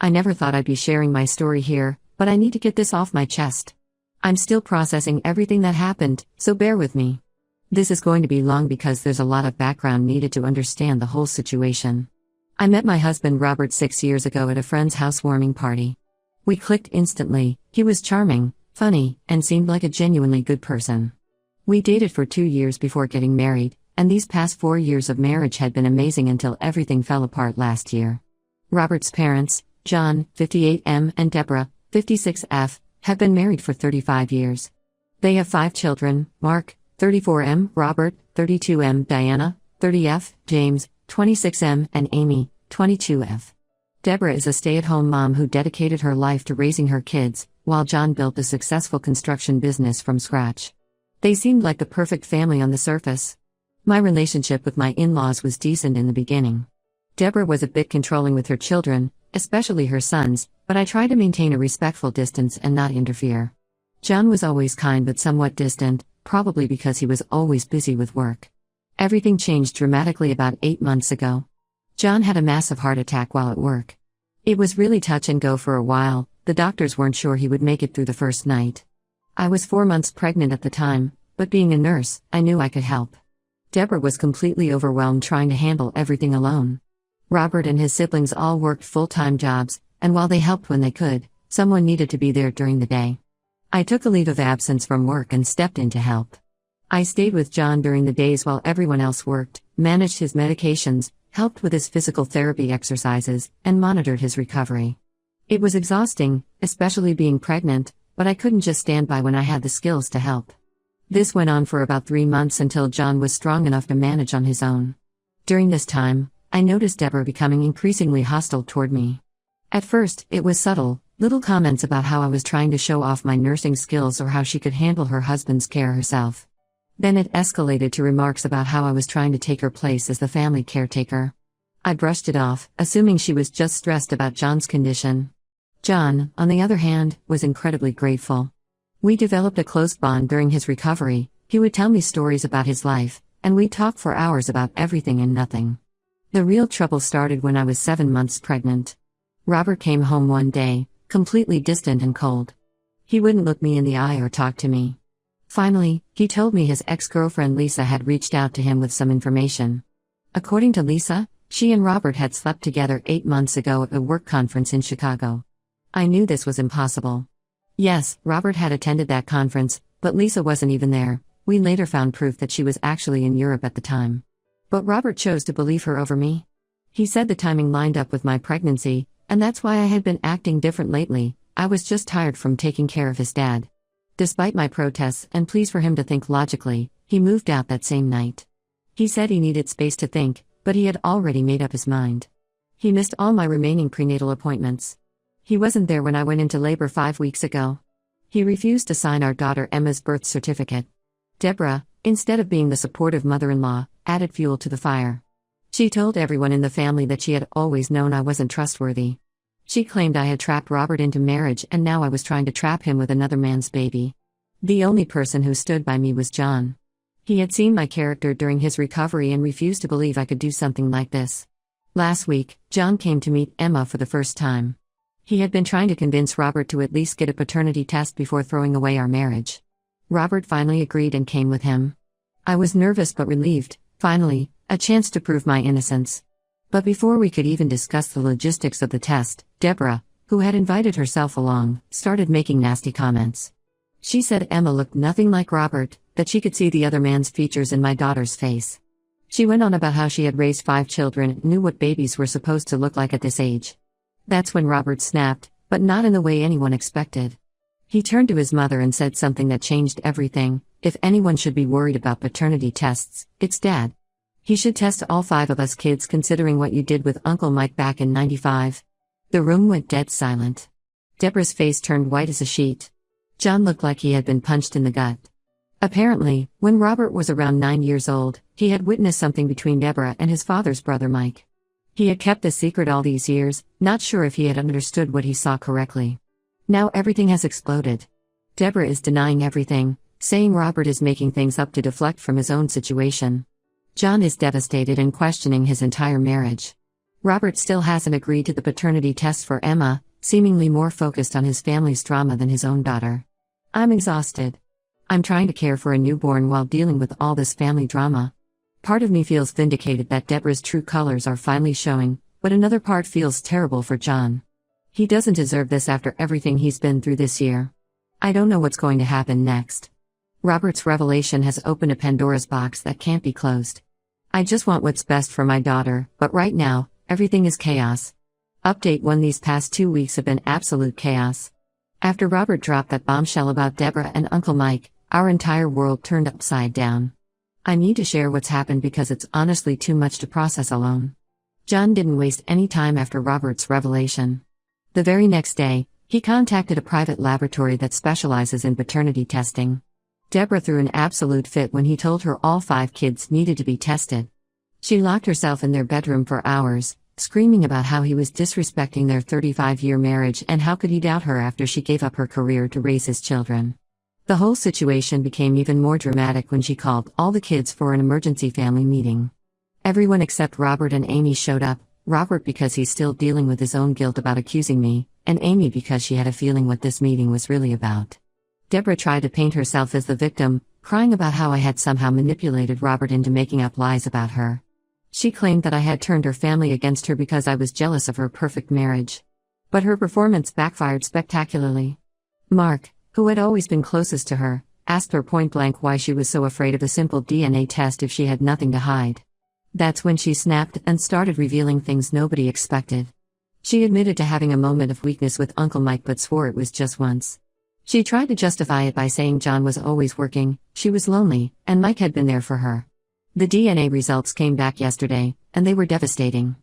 I never thought I'd be sharing my story here, but I need to get this off my chest. I'm still processing everything that happened, so bear with me. This is going to be long because there's a lot of background needed to understand the whole situation. I met my husband Robert 6 years ago at a friend's housewarming party. We clicked instantly. He was charming, funny, and seemed like a genuinely good person. We dated for 2 years before getting married, and these past 4 years of marriage had been amazing until everything fell apart last year. Robert's parents, John, 58M, and Deborah, 56F, have been married for 35 years. They have 5 children: Mark, 34M, Robert, 32M, Diana, 30F, James, 26M, and Amy, 22F. Deborah is a stay-at-home mom who dedicated her life to raising her kids, while John built a successful construction business from scratch. They seemed like the perfect family on the surface. My relationship with my in-laws was decent in the beginning. Deborah was a bit controlling with her children, especially her sons, but I tried to maintain a respectful distance and not interfere. John was always kind but somewhat distant, probably because he was always busy with work. Everything changed dramatically about 8 months ago. John had a massive heart attack while at work. It was really touch and go for a while. The doctors weren't sure he would make it through the first night. I was 4 months pregnant at the time, but being a nurse, I knew I could help. Deborah was completely overwhelmed trying to handle everything alone. Robert and his siblings all worked full-time jobs, and while they helped when they could, someone needed to be there during the day. I took a leave of absence from work and stepped in to help. I stayed with John during the days while everyone else worked, managed his medications, helped with his physical therapy exercises, and monitored his recovery. It was exhausting, especially being pregnant, but I couldn't just stand by when I had the skills to help. This went on for about 3 months until John was strong enough to manage on his own. During this time, I noticed Deborah becoming increasingly hostile toward me. At first, it was subtle, little comments about how I was trying to show off my nursing skills or how she could handle her husband's care herself. Then it escalated to remarks about how I was trying to take her place as the family caretaker. I brushed it off, assuming she was just stressed about John's condition. John, on the other hand, was incredibly grateful. We developed a close bond during his recovery. He would tell me stories about his life, and we'd talk for hours about everything and nothing. The real trouble started when I was 7 months pregnant. Robert came home one day, completely distant and cold. He wouldn't look me in the eye or talk to me. Finally, he told me his ex-girlfriend Lisa had reached out to him with some information. According to Lisa, she and Robert had slept together 8 months ago at a work conference in Chicago. I knew this was impossible. Yes, Robert had attended that conference, but Lisa wasn't even there. We later found proof that she was actually in Europe at the time. But Robert chose to believe her over me. He said the timing lined up with my pregnancy, and that's why I had been acting different lately. I was just tired from taking care of his dad. Despite my protests and pleas for him to think logically, he moved out that same night. He said he needed space to think, but he had already made up his mind. He missed all my remaining prenatal appointments. He wasn't there when I went into labor 5 weeks ago. He refused to sign our daughter Emma's birth certificate. Deborah, instead of being the supportive mother-in-law, added fuel to the fire. She told everyone in the family that she had always known I wasn't trustworthy. She claimed I had trapped Robert into marriage and now I was trying to trap him with another man's baby. The only person who stood by me was John. He had seen my character during his recovery and refused to believe I could do something like this. Last week, John came to meet Emma for the first time. He had been trying to convince Robert to at least get a paternity test before throwing away our marriage. Robert finally agreed and came with him. I was nervous but relieved. Finally, a chance to prove my innocence. But before we could even discuss the logistics of the test, Deborah, who had invited herself along, started making nasty comments. She said Emma looked nothing like Robert, that she could see the other man's features in my daughter's face. She went on about how she had raised 5 children and knew what babies were supposed to look like at this age. That's when Robert snapped, but not in the way anyone expected. He turned to his mother and said something that changed everything. If anyone should be worried about paternity tests, it's Dad. He should test all 5 of us kids considering what you did with Uncle Mike back in '95. The room went dead silent. Deborah's face turned white as a sheet. John looked like he had been punched in the gut. Apparently, when Robert was around 9 years old, he had witnessed something between Deborah and his father's brother Mike. He had kept the secret all these years, not sure if he had understood what he saw correctly. Now everything has exploded. Deborah is denying everything, saying Robert is making things up to deflect from his own situation. John is devastated and questioning his entire marriage. Robert still hasn't agreed to the paternity test for Emma, seemingly more focused on his family's drama than his own daughter. I'm exhausted. I'm trying to care for a newborn while dealing with all this family drama. Part of me feels vindicated that Deborah's true colors are finally showing, but another part feels terrible for John. He doesn't deserve this after everything he's been through this year. I don't know what's going to happen next. Robert's revelation has opened a Pandora's box that can't be closed. I just want what's best for my daughter, but right now, everything is chaos. Update 1: These past 2 weeks have been absolute chaos. After Robert dropped that bombshell about Deborah and Uncle Mike, our entire world turned upside down. I need to share what's happened because it's honestly too much to process alone. John didn't waste any time after Robert's revelation. The very next day, he contacted a private laboratory that specializes in paternity testing. Deborah threw an absolute fit when he told her all 5 kids needed to be tested. She locked herself in their bedroom for hours, screaming about how he was disrespecting their 35-year marriage and how could he doubt her after she gave up her career to raise his children. The whole situation became even more dramatic when she called all the kids for an emergency family meeting. Everyone except Robert and Amy showed up, Robert because he's still dealing with his own guilt about accusing me, and Amy because she had a feeling what this meeting was really about. Deborah tried to paint herself as the victim, crying about how I had somehow manipulated Robert into making up lies about her. She claimed that I had turned her family against her because I was jealous of her perfect marriage. But her performance backfired spectacularly. Mark, who had always been closest to her, asked her point-blank why she was so afraid of a simple DNA test if she had nothing to hide. That's when she snapped and started revealing things nobody expected. She admitted to having a moment of weakness with Uncle Mike but swore it was just once. She tried to justify it by saying John was always working, she was lonely, and Mike had been there for her. The DNA results came back yesterday, and they were devastating.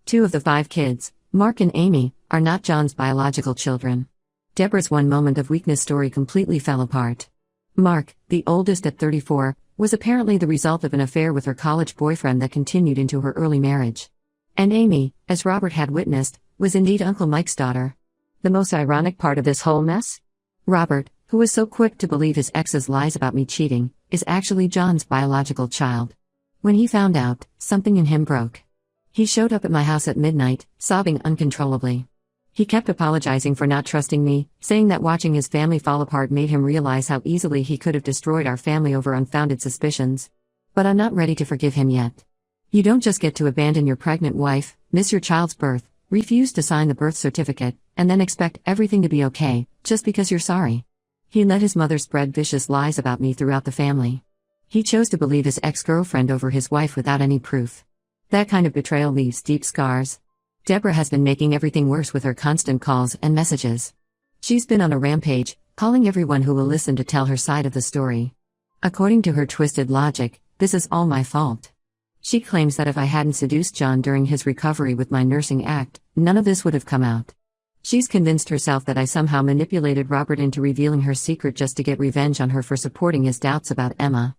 2 of the 5 kids, Mark and Amy, are not John's biological children. Deborah's one moment of weakness story completely fell apart. Mark, the oldest at 34, was apparently the result of an affair with her college boyfriend that continued into her early marriage. And Amy, as Robert had witnessed, was indeed Uncle Mike's daughter. The most ironic part of this whole mess? Robert, who was so quick to believe his ex's lies about me cheating, is actually John's biological child. When he found out, something in him broke. He showed up at my house at midnight, sobbing uncontrollably. He kept apologizing for not trusting me, saying that watching his family fall apart made him realize how easily he could have destroyed our family over unfounded suspicions. But I'm not ready to forgive him yet. You don't just get to abandon your pregnant wife, miss your child's birth, refuse to sign the birth certificate, and then expect everything to be okay, just because you're sorry. He let his mother spread vicious lies about me throughout the family. He chose to believe his ex-girlfriend over his wife without any proof. That kind of betrayal leaves deep scars. Deborah has been making everything worse with her constant calls and messages. She's been on a rampage, calling everyone who will listen to tell her side of the story. According to her twisted logic, this is all my fault. She claims that if I hadn't seduced John during his recovery with my nursing act, none of this would have come out. She's convinced herself that I somehow manipulated Robert into revealing her secret just to get revenge on her for supporting his doubts about Emma.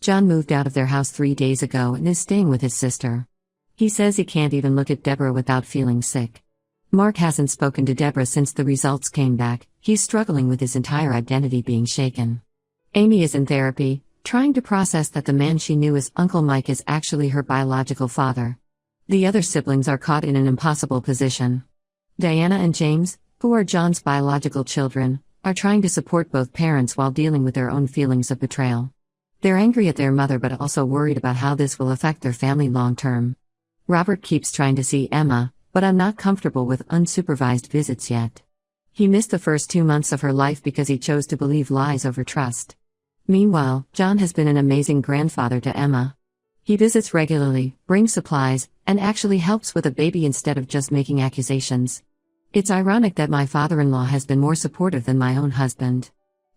John moved out of their house 3 days ago and is staying with his sister. He says he can't even look at Deborah without feeling sick. Mark hasn't spoken to Deborah since the results came back. He's struggling with his entire identity being shaken. Amy is in therapy, trying to process that the man she knew as Uncle Mike is actually her biological father. The other siblings are caught in an impossible position. Diana and James, who are John's biological children, are trying to support both parents while dealing with their own feelings of betrayal. They're angry at their mother but also worried about how this will affect their family long term. Robert keeps trying to see Emma, but I'm not comfortable with unsupervised visits yet. He missed the first 2 months of her life because he chose to believe lies over trust. Meanwhile, John has been an amazing grandfather to Emma. He visits regularly, brings supplies, and actually helps with a baby instead of just making accusations. It's ironic that my father-in-law has been more supportive than my own husband.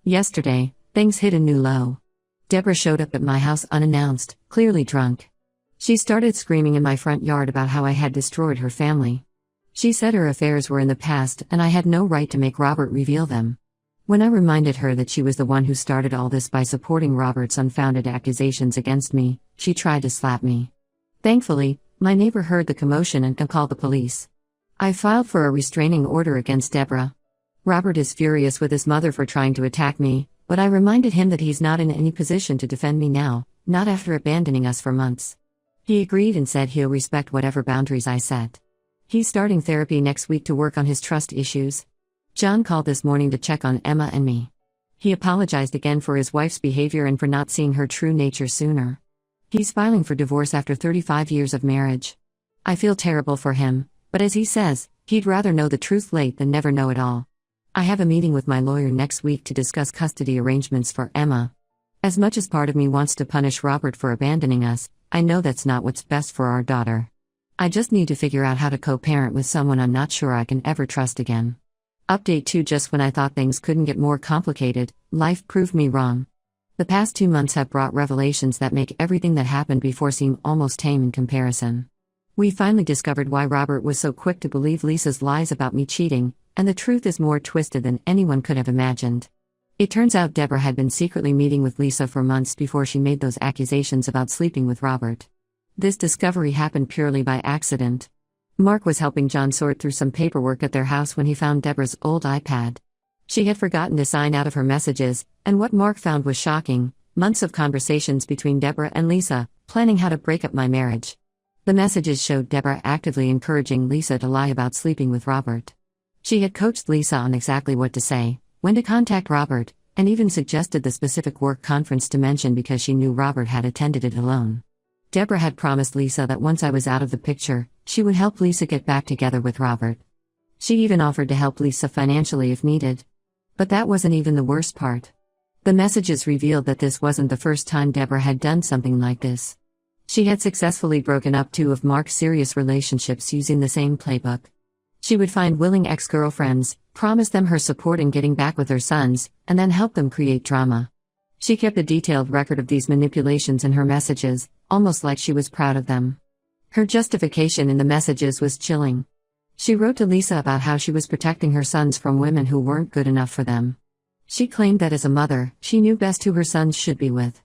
Yesterday, things hit a new low. Deborah showed up at my house unannounced, clearly drunk. She started screaming in my front yard about how I had destroyed her family. She said her affairs were in the past and I had no right to make Robert reveal them. When I reminded her that she was the one who started all this by supporting Robert's unfounded accusations against me, she tried to slap me. Thankfully, my neighbor heard the commotion and called the police. I filed for a restraining order against Deborah. Robert is furious with his mother for trying to attack me, but I reminded him that he's not in any position to defend me now, not after abandoning us for months. He agreed and said he'll respect whatever boundaries I set. He's starting therapy next week to work on his trust issues. John called this morning to check on Emma and me. He apologized again for his wife's behavior and for not seeing her true nature sooner. He's filing for divorce after 35 years of marriage. I feel terrible for him, but as he says, he'd rather know the truth late than never know it all. I have a meeting with my lawyer next week to discuss custody arrangements for Emma. As much as part of me wants to punish Robert for abandoning us, I know that's not what's best for our daughter. I just need to figure out how to co-parent with someone I'm not sure I can ever trust again. Update 2. Just when I thought things couldn't get more complicated, life proved me wrong. The past 2 months have brought revelations that make everything that happened before seem almost tame in comparison. We finally discovered why Robert was so quick to believe Lisa's lies about me cheating, and the truth is more twisted than anyone could have imagined. It turns out Deborah had been secretly meeting with Lisa for months before she made those accusations about sleeping with Robert. This discovery happened purely by accident. Mark was helping John sort through some paperwork at their house when he found Deborah's old iPad. She had forgotten to sign out of her messages, and what Mark found was shocking: months of conversations between Deborah and Lisa, planning how to break up my marriage. The messages showed Deborah actively encouraging Lisa to lie about sleeping with Robert. She had coached Lisa on exactly what to say, when to contact Robert, and even suggested the specific work conference to mention because she knew Robert had attended it alone. Deborah had promised Lisa that once I was out of the picture, she would help Lisa get back together with Robert. She even offered to help Lisa financially if needed. But that wasn't even the worst part. The messages revealed that this wasn't the first time Deborah had done something like this. She had successfully broken up 2 of Mark's serious relationships using the same playbook. She would find willing ex-girlfriends, promise them her support in getting back with her sons, and then help them create drama. She kept a detailed record of these manipulations in her messages, almost like she was proud of them. Her justification in the messages was chilling. She wrote to Lisa about how she was protecting her sons from women who weren't good enough for them. She claimed that as a mother, she knew best who her sons should be with.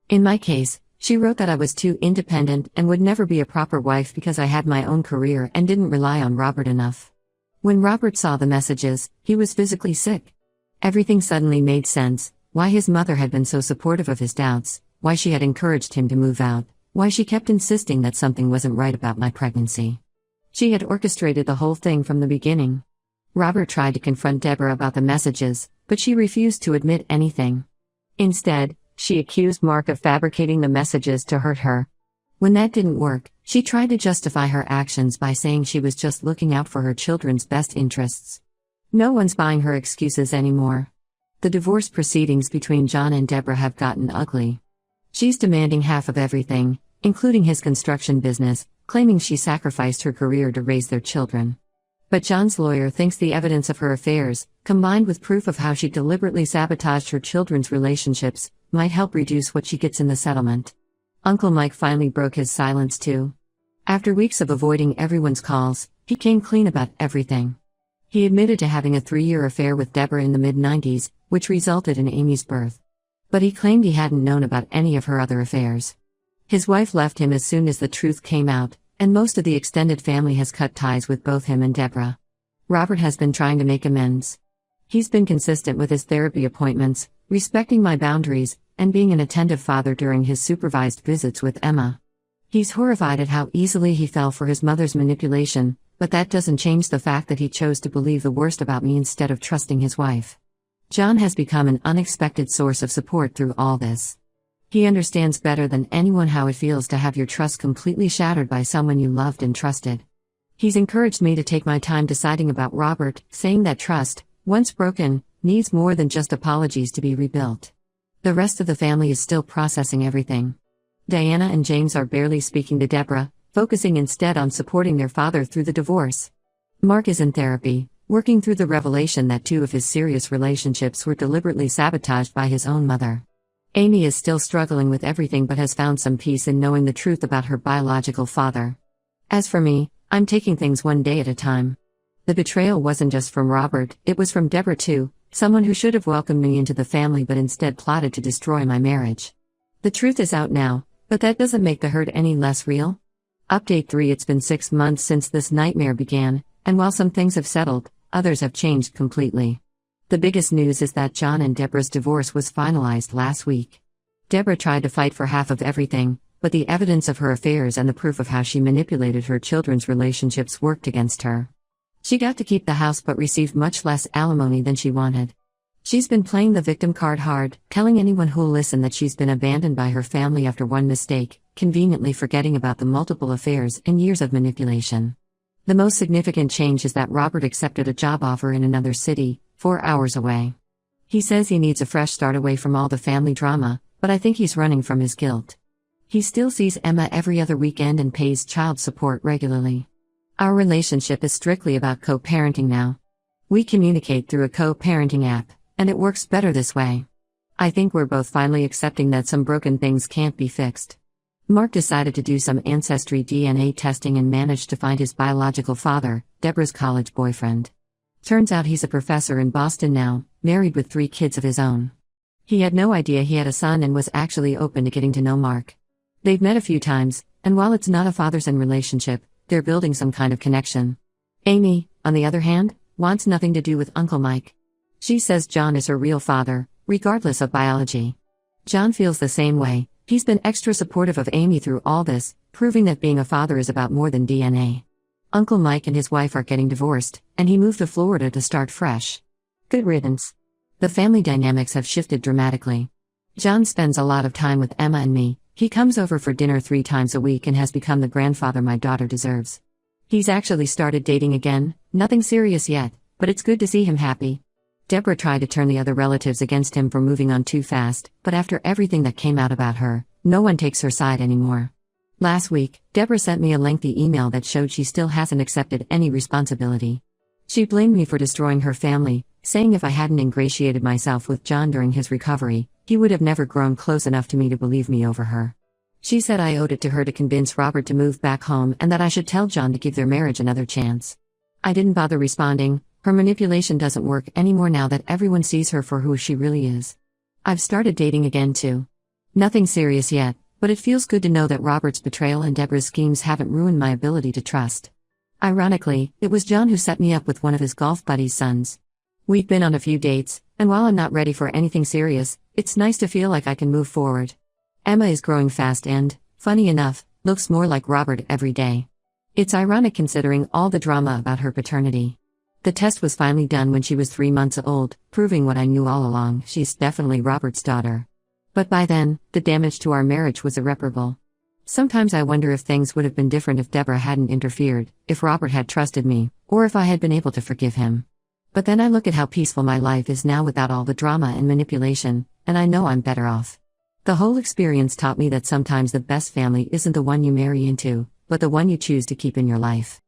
In my case, she wrote that I was too independent and would never be a proper wife because I had my own career and didn't rely on Robert enough. When Robert saw the messages, he was physically sick. Everything suddenly made sense: why his mother had been so supportive of his doubts, why she had encouraged him to move out, why she kept insisting that something wasn't right about my pregnancy. She had orchestrated the whole thing from the beginning. Robert tried to confront Deborah about the messages, but she refused to admit anything. Instead, she accused Mark of fabricating the messages to hurt her. When that didn't work, she tried to justify her actions by saying she was just looking out for her children's best interests. No one's buying her excuses anymore. The divorce proceedings between John and Deborah have gotten ugly. She's demanding half of everything, including his construction business, claiming she sacrificed her career to raise their children. But John's lawyer thinks the evidence of her affairs, combined with proof of how she deliberately sabotaged her children's relationships, might help reduce what she gets in the settlement. Uncle Mike finally broke his silence too. After weeks of avoiding everyone's calls, he came clean about everything. He admitted to having a 3-year affair with Deborah in the mid-90s, which resulted in Amy's birth. But he claimed he hadn't known about any of her other affairs. His wife left him as soon as the truth came out, and most of the extended family has cut ties with both him and Deborah. Robert has been trying to make amends. He's been consistent with his therapy appointments, respecting my boundaries, and being an attentive father during his supervised visits with Emma. He's horrified at how easily he fell for his mother's manipulation, but that doesn't change the fact that he chose to believe the worst about me instead of trusting his wife. John has become an unexpected source of support through all this. He understands better than anyone how it feels to have your trust completely shattered by someone you loved and trusted. He's encouraged me to take my time deciding about Robert, saying that trust, once broken, needs more than just apologies to be rebuilt. The rest of the family is still processing everything. Diana and James are barely speaking to Deborah, focusing instead on supporting their father through the divorce. Mark is in therapy, working through the revelation that 2 of his serious relationships were deliberately sabotaged by his own mother. Amy is still struggling with everything but has found some peace in knowing the truth about her biological father. As for me, I'm taking things one day at a time. The betrayal wasn't just from Robert, it was from Deborah too, someone who should have welcomed me into the family but instead plotted to destroy my marriage. The truth is out now, but that doesn't make the hurt any less real. Update 3. It's been 6 months since this nightmare began, and while some things have settled, others have changed completely. The biggest news is that John and Deborah's divorce was finalized last week. Deborah tried to fight for half of everything, but the evidence of her affairs and the proof of how she manipulated her children's relationships worked against her. She got to keep the house but received much less alimony than she wanted. She's been playing the victim card hard, telling anyone who'll listen that she's been abandoned by her family after one mistake, conveniently forgetting about the multiple affairs and years of manipulation. The most significant change is that Robert accepted a job offer in another city, 4 hours away. He says he needs a fresh start away from all the family drama, but I think he's running from his guilt. He still sees Emma every other weekend and pays child support regularly. Our relationship is strictly about co-parenting now. We communicate through a co-parenting app, and it works better this way. I think we're both finally accepting that some broken things can't be fixed. Mark decided to do some ancestry DNA testing and managed to find his biological father, Deborah's college boyfriend. Turns out he's a professor in Boston now, married with 3 kids of his own. He had no idea he had a son and was actually open to getting to know Mark. They've met a few times, and while it's not a father-son relationship, they're building some kind of connection. Amy, on the other hand, wants nothing to do with Uncle Mike. She says John is her real father, regardless of biology. John feels the same way. He's been extra supportive of Amy through all this, proving that being a father is about more than DNA. Uncle Mike and his wife are getting divorced, and he moved to Florida to start fresh. Good riddance. The family dynamics have shifted dramatically. John spends a lot of time with Emma and me. He comes over for dinner 3 times a week and has become the grandfather my daughter deserves. He's actually started dating again, nothing serious yet, but it's good to see him happy. Deborah tried to turn the other relatives against him for moving on too fast, but after everything that came out about her, no one takes her side anymore. Last week, Deborah sent me a lengthy email that showed she still hasn't accepted any responsibility. She blamed me for destroying her family, saying if I hadn't ingratiated myself with John during his recovery, he would have never grown close enough to me to believe me over her. She said I owed it to her to convince Robert to move back home and that I should tell John to give their marriage another chance. I didn't bother responding. Her manipulation doesn't work anymore now that everyone sees her for who she really is. I've started dating again too. Nothing serious yet, but it feels good to know that Robert's betrayal and Deborah's schemes haven't ruined my ability to trust. Ironically, it was John who set me up with one of his golf buddies' sons. We've been on a few dates, and while I'm not ready for anything serious, it's nice to feel like I can move forward. Emma is growing fast and, funny enough, looks more like Robert every day. It's ironic considering all the drama about her paternity. The test was finally done when she was 3 months old, proving what I knew all along: she's definitely Robert's daughter. But by then, the damage to our marriage was irreparable. Sometimes I wonder if things would have been different if Deborah hadn't interfered, if Robert had trusted me, or if I had been able to forgive him. But then I look at how peaceful my life is now without all the drama and manipulation, and I know I'm better off. The whole experience taught me that sometimes the best family isn't the one you marry into, but the one you choose to keep in your life.